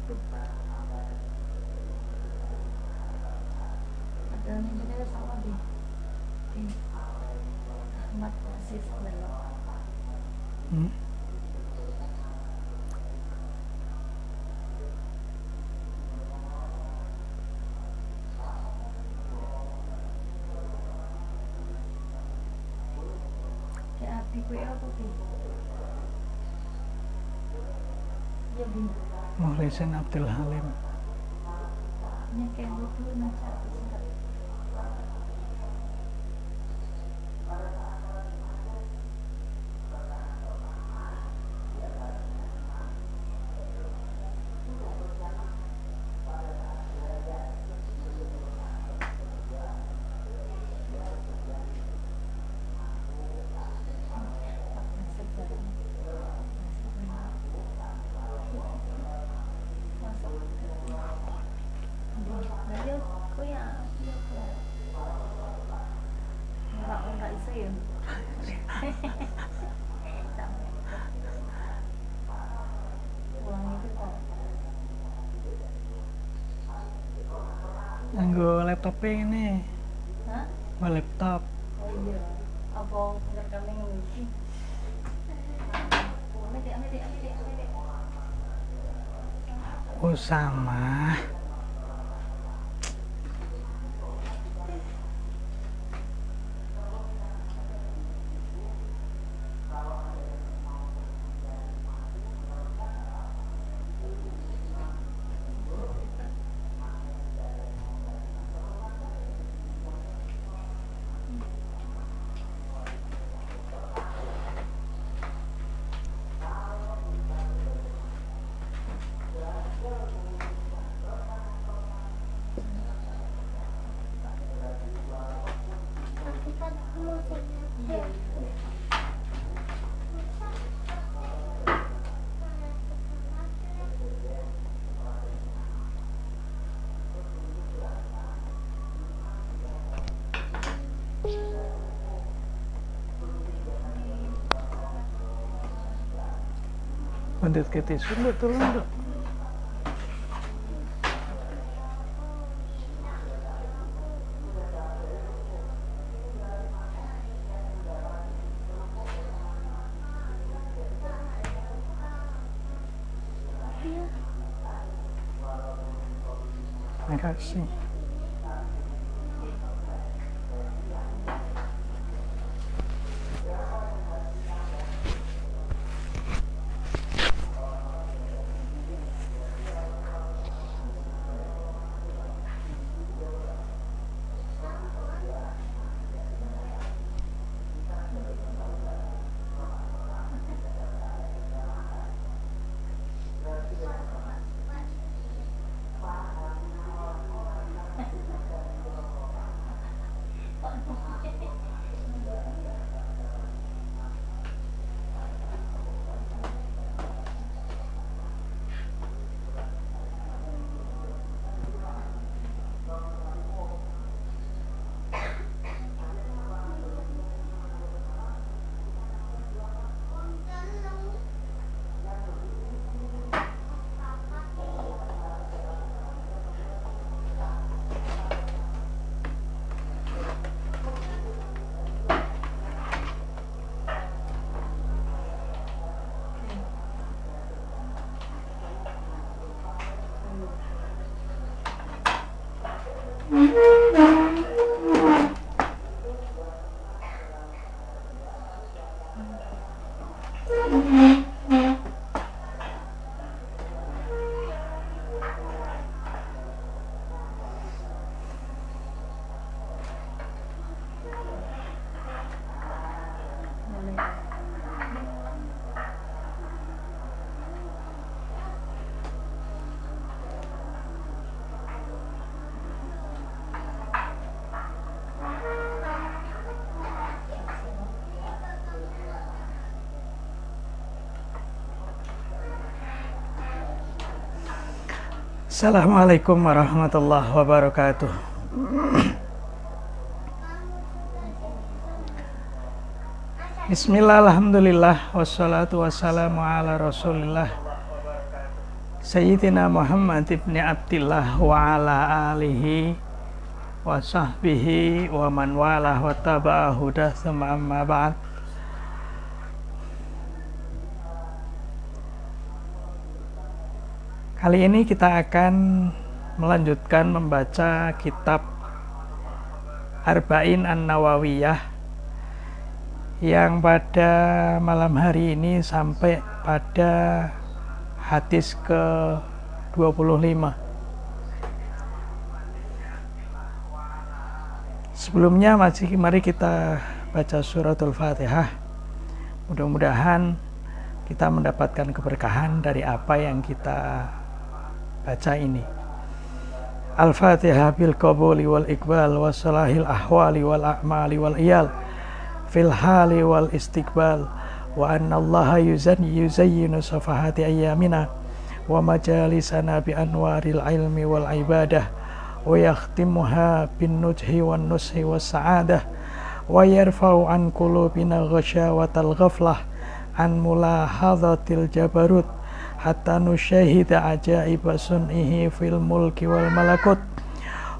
Ada nih sama di Ahmad Asif belok. Kayak api kue apa sih? Ya bin. Mukhlisin Abdul Halim. Nya kayak dulu macam Nganggo laptop ini. Hah? Laptop. Oh iya. Apa ngerekamnya ngisi? Amede. Oh sama. Iya. Bandit kita sulit turun. Terima kasih. Assalamualaikum warahmatullahi wabarakatuh. Bismillah, alhamdulillah, wassalatu wassalamu ala rasulillah Sayyidina Muhammad ibn Abdillah wa ala alihi wa sahbihi wa man walah wa taba'a hudah thumma amma ba'd. Kali ini kita akan melanjutkan membaca kitab Arba'in An-Nawawiyah yang pada malam hari ini sampai pada hadis ke-25. Sebelumnya mari kita baca suratul Fatihah. Mudah-mudahan kita mendapatkan keberkahan dari apa yang kita baca ini. Al-Fatihah bil qabuli wal iqbal wa salahil ahwali wal a'mali wal iyal fil hali wal istiqbal wa anna allaha yuzayyinu safahati ayyamina wa majalisana bi anwaril ilmi wal ibadah wa yakhtimuha bin nujhi wan nushi was sa'adah wa yarfa'u an qulubina ghasyawatal ghaflah an mulahadhatil jabarut hatta nusyahida ajaiba sun'ihi fil mulki wal malakut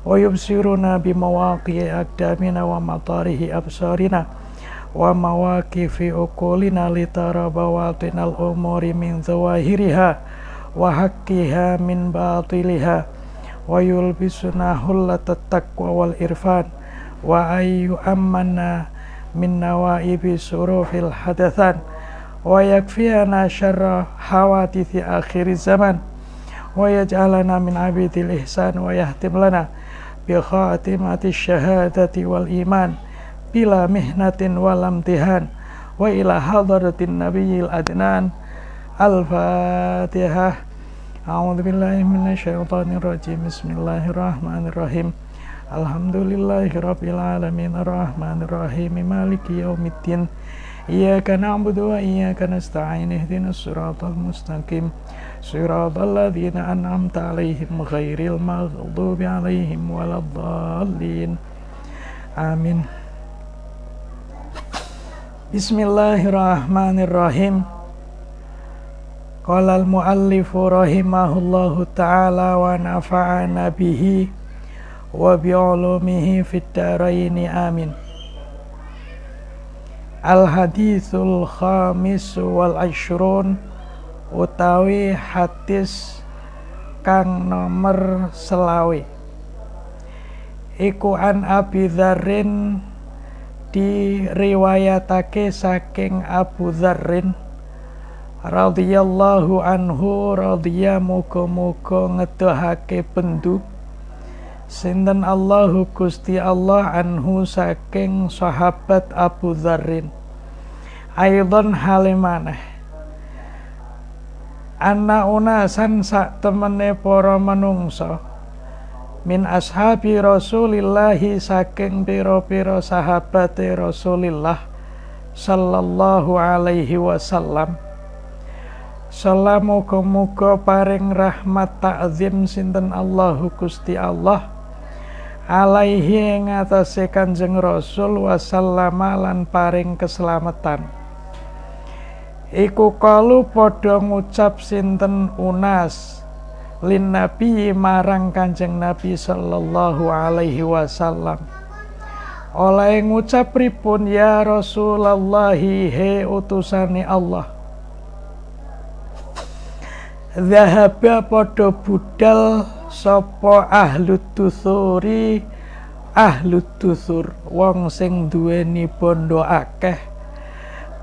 wa yubsiruna bi mawaqi'i aqdamina wa matarihi absarina wa mawaqifi uqulina litara bawatinal umuri min zawahiriha wa haqqiha min batiliha wa yulbisuna hullatat taqwa wal irfan wa ayyu amanna min nawaibi surufil hadathan wa yakfiyana syarra hawatithi akhir zaman wa yaj'alana min abidil ihsan wa yahtim lana bi khatimati syahadati wal iman bila mihnatin walam tihan wa ila hadratin nabiyil adnan. Al-Fatihah. A'udzu billahi minasyaitonir rajim. Bismillahirrahmanirrahim. Alhamdulillahirabbil alamin arrahmanir rahim maliki yaumiddin. Iyyaka na'budu wa iyyaka nasta'in ihdinas siratal mustaqim siratal ladzina an'amta 'alaihim ghairil maghdubi 'alaihim waladdallin. Amin. Bismillahirrahmanirrahim. Qala al-muallifu rahimahullahu ta'ala wa nafa'ana bihi wa bi'ulumihi fid dharaini amin. Al-hadithul khamis wal ashrun utawi hadis kang nomor selawe iku an Abi Dzarrin diriwayatake saking Abu Dzarrin radhiyallahu anhu radhiya muga-muga ngedohake bendu sinten Allahu Gusti Allah anhu saking sahabat Abu Dzarrin aidon halimaneh ana unasan sak temene para manungsa min ashabi Rasulillahi saking pira-pira sahabate Rasulillah sallallahu alaihi wasallam. Salamu muga paring rahmat ta'zim sinten Allahu Gusti Allah alaihi ing atase Kanjeng Rasul wasallama lan paring keselamatan. Iku kalu padha ngucap sinten unas lin nabi marang Kanjeng Nabi sallallahu alaihi wasallam oleh ngucap pripun ya Rasulullah he utusane Allah. Zahaba padha budal sapa ahlut dusur wong sing duweni bondo akeh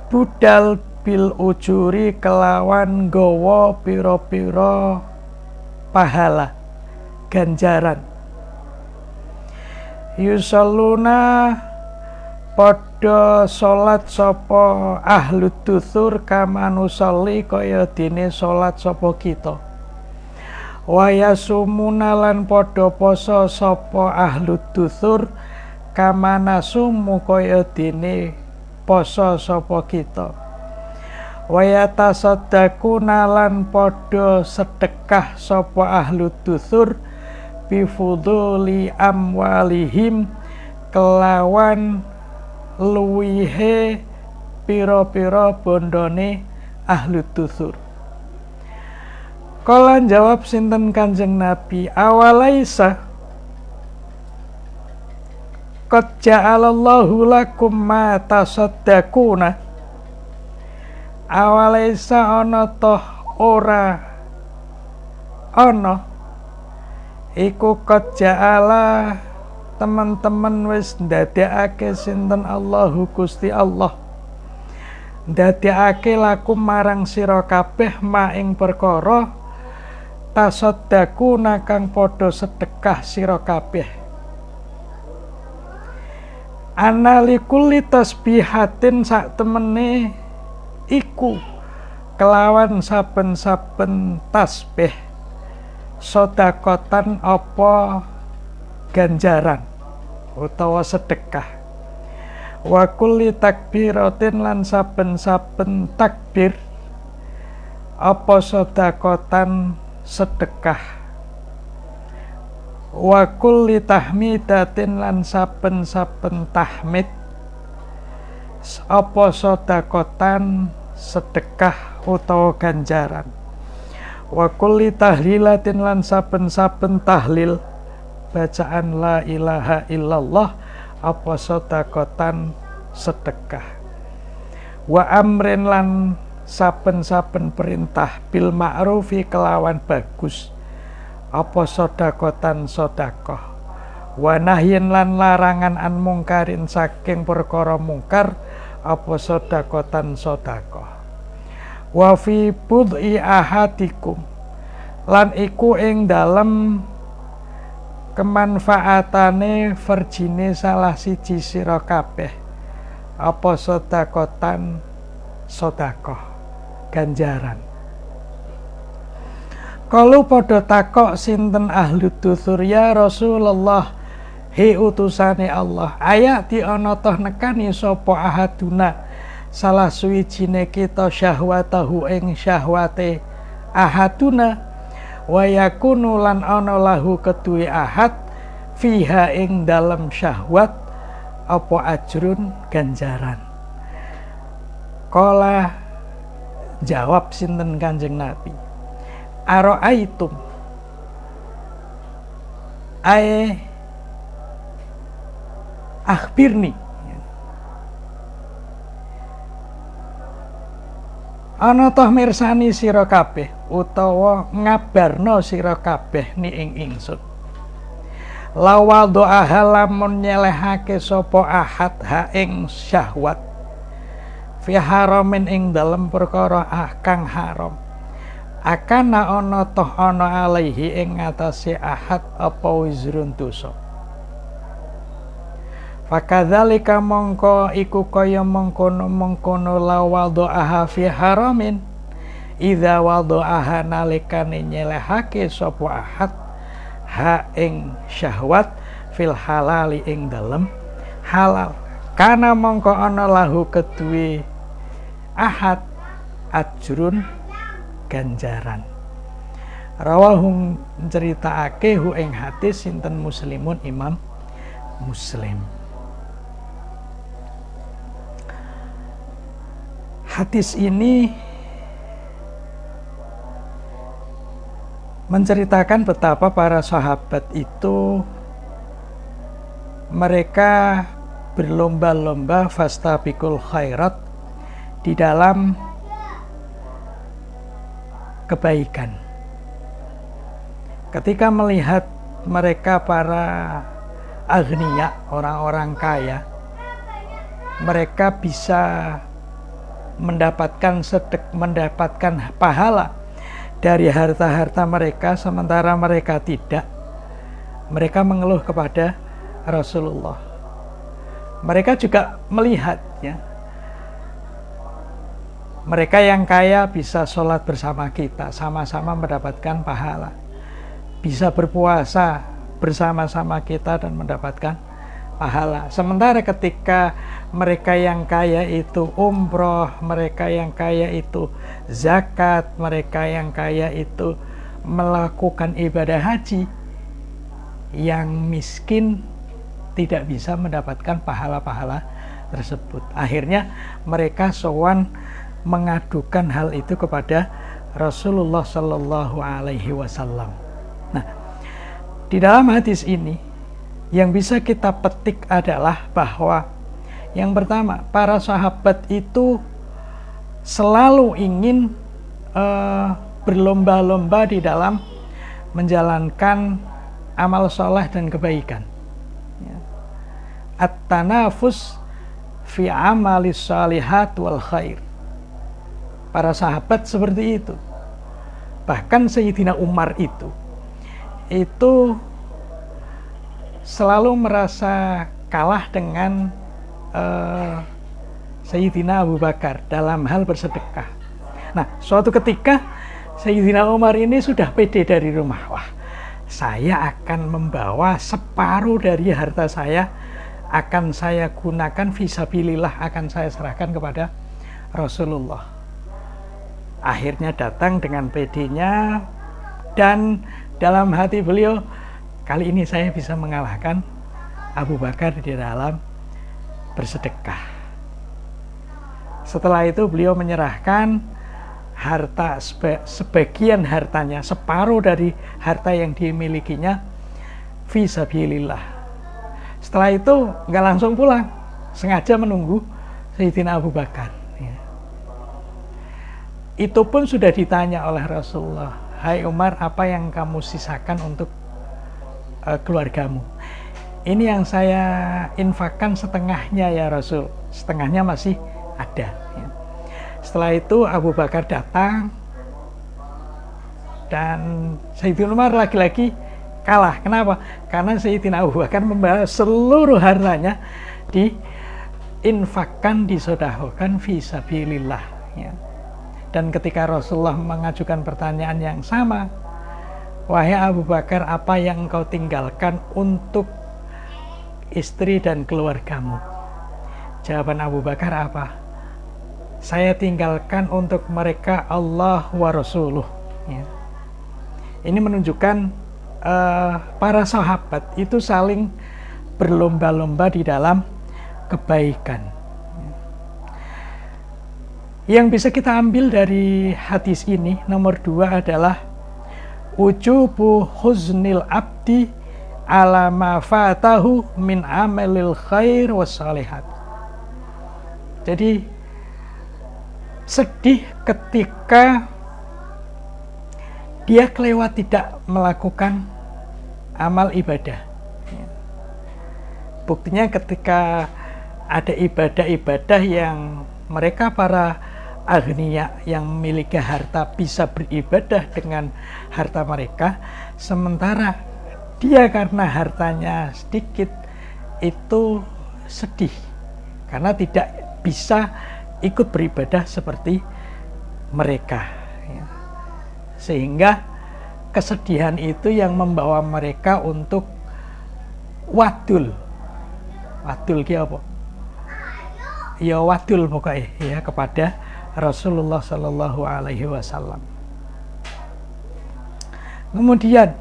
budal bil ujuri kelawan gawa pira-pira pahala ganjaran. Yusalluna padha salat sapa ahlut dusur kama nusalli kaya dene salat sapa kita. Wa yasumuna lan padha poso sapa ahlut dusur kama nasumu kaya dene poso sapa kita. Wayata sadaquna lan padha sedekah sapa ahlu dusur bifuduli amwalihim kelawan luwihe pira-pira bondone ahlu dusur. Kala jawab sinten Kanjeng Nabi, awalaisa qad ja'alallahu lakum ma tasaddaquna. Awalaisa ana toh ora ana iku qad ja'ala teman-teman wis ndadekake sinten Allahu Gusti Allah ndadekake lakum marang sira kabeh ma ing perkara tasaddaquna kang padha sedekah sira kabeh. Analikulli tasbihatin sak temene iku kelawan saben-saben tasbih sodakotan apa ganjaran utawa sedekah. Wa kulli takbiratin lan saben-saben takbir apa sodakotan sedekah. Wa kulli tahmidatin lan saben-saben tahmid apa sodakotan sedekah utawa ganjaran. Wa kulli tahlilatin lan saben-saben tahlil bacaan la ilaha illallah apa sodakotan sedekah. Wa amrin lan saben-saben perintah bil ma'rufi kelawan bagus apa sodakotan sodakoh. Wa nahyin lan larangan an mungkarin saking perkara mungkar apa sodakotan sodakoh. Wa fi bud'i ahadikum lan iku ing dalem kemanfaatane verjine salah siji sira kabeh apa sodakotan sodakoh ganjaran. Kalau padha takok sinten ahlu duthur ya Rasulullah, he utusane Allah, ayak di ana toh nekani sapa ahaduna salah suwijine kita syahwatahu ing syahwate ahaduna wa yakunu lan ana lahu keduwe ahad fiha ing dalem syahwat apa ajrun ganjaran. Kala jawab sinten Kanjeng Nabi, ara'aitum ae akhbirni, ana toh mirsani sira kabeh utawa ngabarno sira kabeh ni ing ingsun lawal doa lamun nyelehake sapa ahad ha ing syahwat fi haramin ing dalem perkara kang haram akana ana toh ana alaihi ing ngatasé ahad apa wizrun dosa. Fakadzalika mongko iku kaya mengkono lawal doa fi haramin idza wada'aha nalikane nyelehake sapa ahad ha ing syahwat fil halali ing dalem halal kana mongko ana lahu keduwe ahad ajrun ganjaran. Rawahum ceritaake hu ing hadis sinten Muslimun Imam Muslim. Hadis ini menceritakan betapa para sahabat itu mereka berlomba-lomba fastabiqul khairat di dalam kebaikan. Ketika melihat mereka para agniya, orang-orang kaya, mereka bisa mendapatkan pahala dari harta-harta mereka, sementara mereka tidak. Mereka mengeluh kepada Rasulullah. Mereka juga melihat, ya, mereka yang kaya bisa sholat bersama kita, sama-sama mendapatkan pahala. Bisa berpuasa bersama-sama kita dan mendapatkan pahala. Sementara ketika mereka yang kaya itu umroh, mereka yang kaya itu zakat, mereka yang kaya itu melakukan ibadah haji, yang miskin tidak bisa mendapatkan pahala-pahala tersebut. Akhirnya mereka sowan mengadukan hal itu kepada Rasulullah Shallallahu Alaihi Wasallam. Nah, di dalam hadis ini yang bisa kita petik adalah bahwa yang pertama, para sahabat itu selalu ingin berlomba-lomba di dalam menjalankan amal soleh dan kebaikan. At-tanafus fi amalis salihat wal khair. Para sahabat seperti itu. Bahkan Sayyidina Umar itu selalu merasa kalah dengan Sayyidina Abu Bakar dalam hal bersedekah. Nah, suatu ketika Sayyidina Umar ini sudah pede dari rumah. Wah, saya akan membawa separuh dari harta saya, akan saya gunakan fisabilillah, akan saya serahkan kepada Rasulullah. Akhirnya datang dengan pedenya, dan dalam hati beliau, kali ini saya bisa mengalahkan Abu Bakar di dalam bersedekah. Setelah itu beliau menyerahkan harta, sebagian hartanya, separuh dari harta yang dimilikinya, fisabilillah. Setelah itu nggak langsung pulang, sengaja menunggu Sayyidina Abu Bakar. Itu pun sudah ditanya oleh Rasulullah, hai Umar, apa yang kamu sisakan untuk keluargamu? Ini yang saya infakkan setengahnya ya Rasul, setengahnya masih ada. Setelah itu Abu Bakar datang, dan Sayyidina Umar lagi-lagi kalah. Kenapa? Karena Sayyidina Abu Bakar membawa seluruh hartanya diinfakkan, disedekahkan fisabilillah. Dan ketika Rasulullah mengajukan pertanyaan yang sama, wahai Abu Bakar, apa yang engkau tinggalkan untuk istri dan keluargamu? Jawaban Abu Bakar apa? Saya tinggalkan untuk mereka Allah wa Rasuluh. Ini menunjukkan para sahabat itu saling berlomba-lomba di dalam kebaikan. Yang bisa kita ambil dari hadis ini, nomor 2 adalah wujubu huznil abdi ala ma fatahu min amalil khair wassalihat. Jadi sedih ketika dia kelewat tidak melakukan amal ibadah. Buktinya ketika ada ibadah-ibadah yang mereka para agniya yang memiliki harta bisa beribadah dengan harta mereka, sementara dia karena hartanya sedikit itu sedih karena tidak bisa ikut beribadah seperti mereka, sehingga kesedihan itu yang membawa mereka untuk wadul ki apa? Ya wadul pokoknya ya kepada Rasulullah Shallallahu Alaihi Wasallam. Kemudian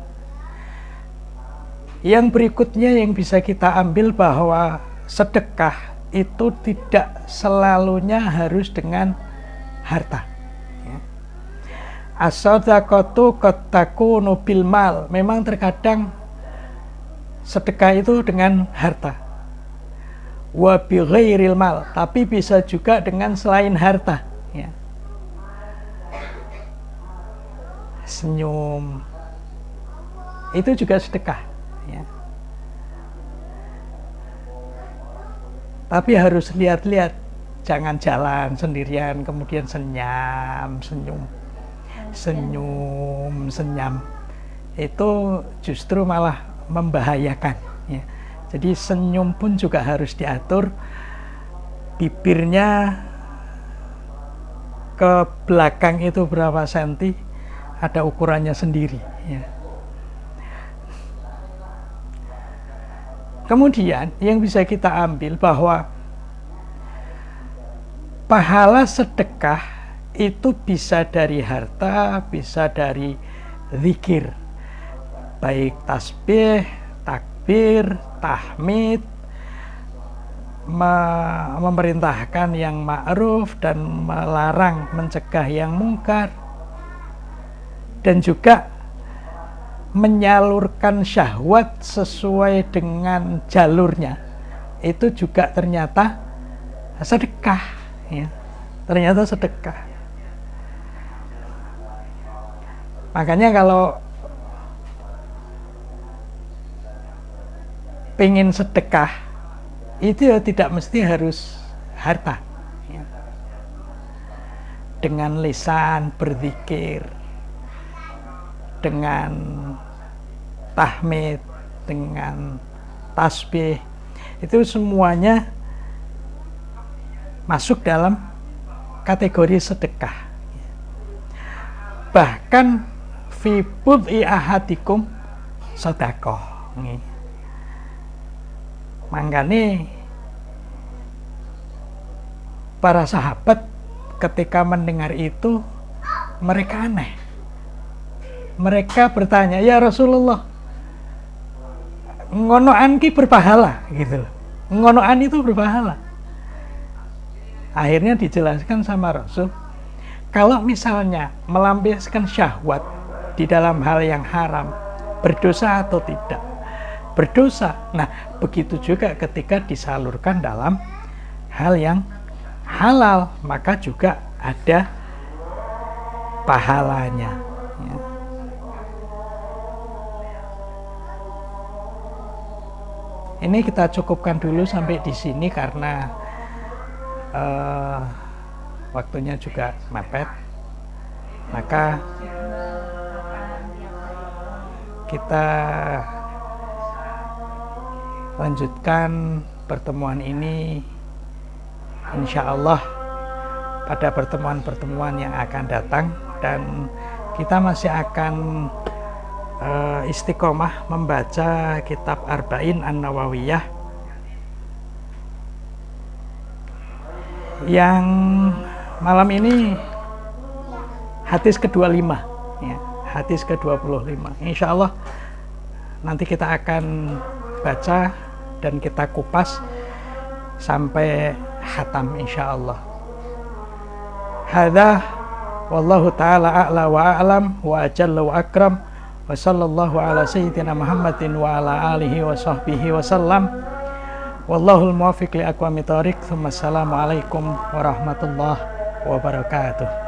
yang berikutnya yang bisa kita ambil bahwa sedekah itu tidak selalunya harus dengan harta. As-sadaqatu qad takunu bil mal. Memang terkadang sedekah itu dengan harta. Wa bi ghairil mal, tapi bisa juga dengan selain harta. Senyum itu juga sedekah. Tapi harus lihat-lihat, jangan jalan sendirian kemudian senyum. Itu justru malah membahayakan. Jadi senyum pun juga harus diatur, bibirnya ke belakang itu berapa senti, ada ukurannya sendiri. Kemudian yang bisa kita ambil bahwa pahala sedekah itu bisa dari harta, bisa dari zikir, baik tasbih, takbir, tahmid, memerintahkan yang ma'ruf dan melarang, mencegah yang mungkar. dan juga menyalurkan syahwat sesuai dengan jalurnya, itu juga ternyata sedekah, ya. Ternyata sedekah. Makanya kalau pengen sedekah itu ya tidak mesti harus harta, ya. Dengan lisan berzikir, dengan tahmid, dengan tasbih, itu semuanya masuk dalam kategori sedekah. Bahkan fi bud'i ahadikum sedekah. Makanya para sahabat ketika mendengar itu mereka aneh. Mereka bertanya, "Ya Rasulullah, ngonoan ki berpahala," gitu loh. Ngonoan itu berpahala. Akhirnya dijelaskan sama Rasul, kalau misalnya melampiaskan syahwat di dalam hal yang haram, berdosa atau tidak? Berdosa. Nah, begitu juga ketika disalurkan dalam hal yang halal, maka juga ada pahalanya, ya. Ini kita cukupkan dulu sampai di sini karena waktunya juga mepet. Maka kita lanjutkan pertemuan ini insya Allah pada pertemuan-pertemuan yang akan datang, dan kita masih akan istiqomah membaca kitab Arba'in An-Nawawiyah yang malam ini hadis ke-25, ya, hadis ke-25. Insya Allah nanti kita akan baca dan kita kupas sampai khatam insya Allah. Hadza wallahu ta'ala a'la wa a'lam wa ajalla wa akram wa sallallahu ala sayyidina Muhammadin wa ala alihi wa sahbihi wa sallam. Wallahul muwaffiq li aqwamit thoriq. Assalamualaikum warahmatullahi wabarakatuh.